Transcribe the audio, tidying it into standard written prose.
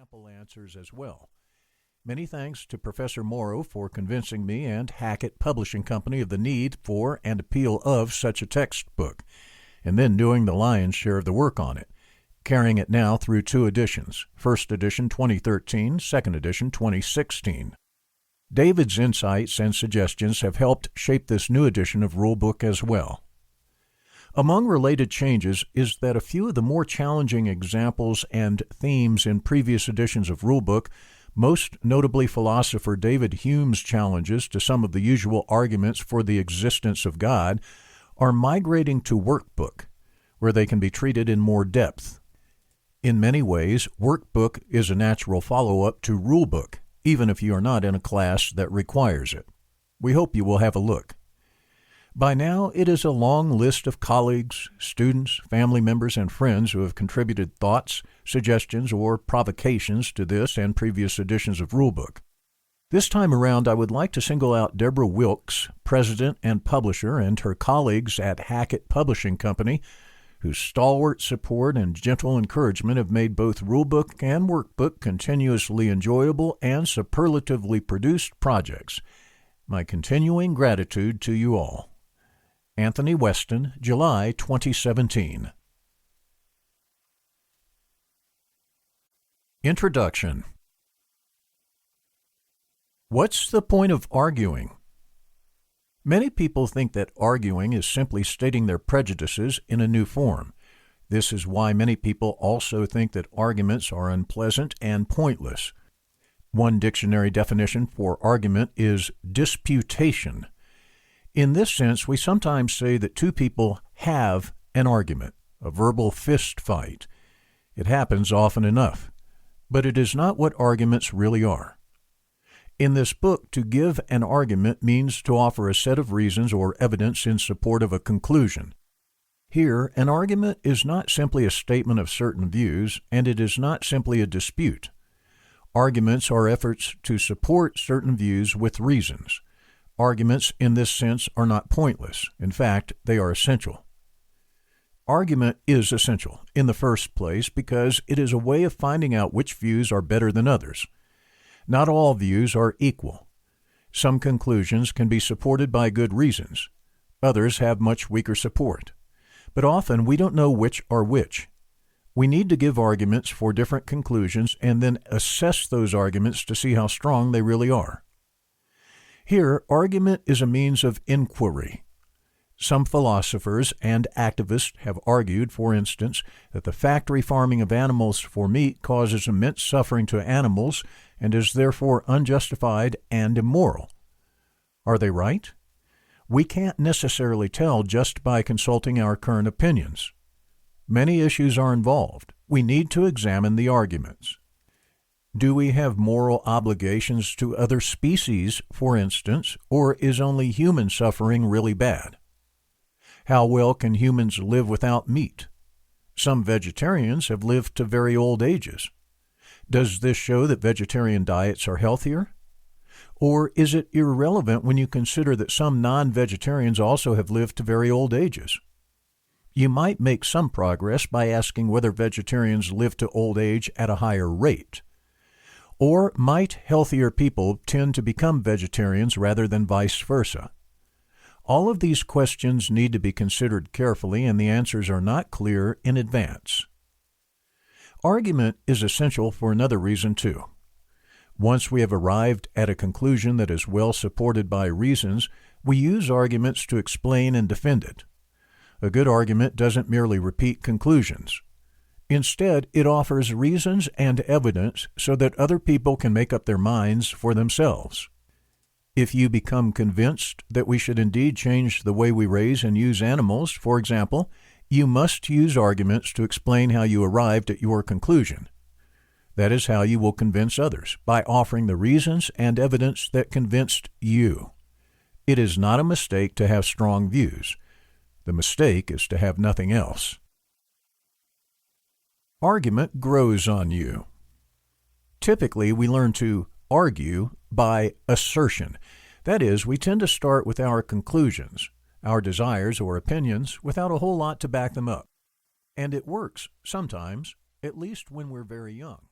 sample answers as well. Many thanks to Professor Morrow for convincing me and Hackett Publishing Company of the need for and appeal of such a textbook, and then doing the lion's share of the work on it, carrying it now through 2 editions, first edition 2013, second edition 2016. David's insights and suggestions have helped shape this new edition of Rulebook as well. Among related changes is that a few of the more challenging examples and themes in previous editions of Rulebook, most notably philosopher David Hume's challenges to some of the usual arguments for the existence of God, are migrating to Workbook, where they can be treated in more depth. In many ways, Workbook is a natural follow-up to Rulebook, even if you are not in a class that requires it. We hope you will have a look. By now, it is a long list of colleagues, students, family members, and friends who have contributed thoughts, suggestions, or provocations to this and previous editions of Rulebook. This time around, I would like to single out Deborah Wilkes, president and publisher, and her colleagues at Hackett Publishing Company, whose stalwart support and gentle encouragement have made both Rulebook and Workbook continuously enjoyable and superlatively produced projects. My continuing gratitude to you all. Anthony Weston, July 2017. Introduction. What's the point of arguing? Many people think that arguing is simply stating their prejudices in a new form. This is why many people also think that arguments are unpleasant and pointless. One dictionary definition for argument is disputation. In this sense, we sometimes say that two people have an argument, a verbal fist fight. It happens often enough, but it is not what arguments really are. In this book, to give an argument means to offer a set of reasons or evidence in support of a conclusion. Here, an argument is not simply a statement of certain views, and it is not simply a dispute. Arguments are efforts to support certain views with reasons. Arguments in this sense are not pointless. In fact, they are essential. Argument is essential in the first place because it is a way of finding out which views are better than others. Not all views are equal. Some conclusions can be supported by good reasons. Others have much weaker support. But often we don't know which are which. We need to give arguments for different conclusions and then assess those arguments to see how strong they really are. Here, argument is a means of inquiry. Some philosophers and activists have argued, for instance, that the factory farming of animals for meat causes immense suffering to animals and is therefore unjustified and immoral. Are they right? We can't necessarily tell just by consulting our current opinions. Many issues are involved. We need to examine the arguments. Do we have moral obligations to other species, for instance, or is only human suffering really bad? How well can humans live without meat? Some vegetarians have lived to very old ages. Does this show that vegetarian diets are healthier? Or is it irrelevant when you consider that some non-vegetarians also have lived to very old ages? You might make some progress by asking whether vegetarians live to old age at a higher rate. Or might healthier people tend to become vegetarians rather than vice versa? All of these questions need to be considered carefully, and the answers are not clear in advance. Argument is essential for another reason, too. Once we have arrived at a conclusion that is well supported by reasons, we use arguments to explain and defend it. A good argument doesn't merely repeat conclusions. Instead, it offers reasons and evidence so that other people can make up their minds for themselves. If you become convinced that we should indeed change the way we raise and use animals, for example, you must use arguments to explain how you arrived at your conclusion. That is how you will convince others, by offering the reasons and evidence that convinced you. It is not a mistake to have strong views. The mistake is to have nothing else. Argument grows on you. Typically, we learn to argue by assertion. That is, we tend to start with our conclusions, our desires or opinions, without a whole lot to back them up. And it works sometimes, at least when we're very young.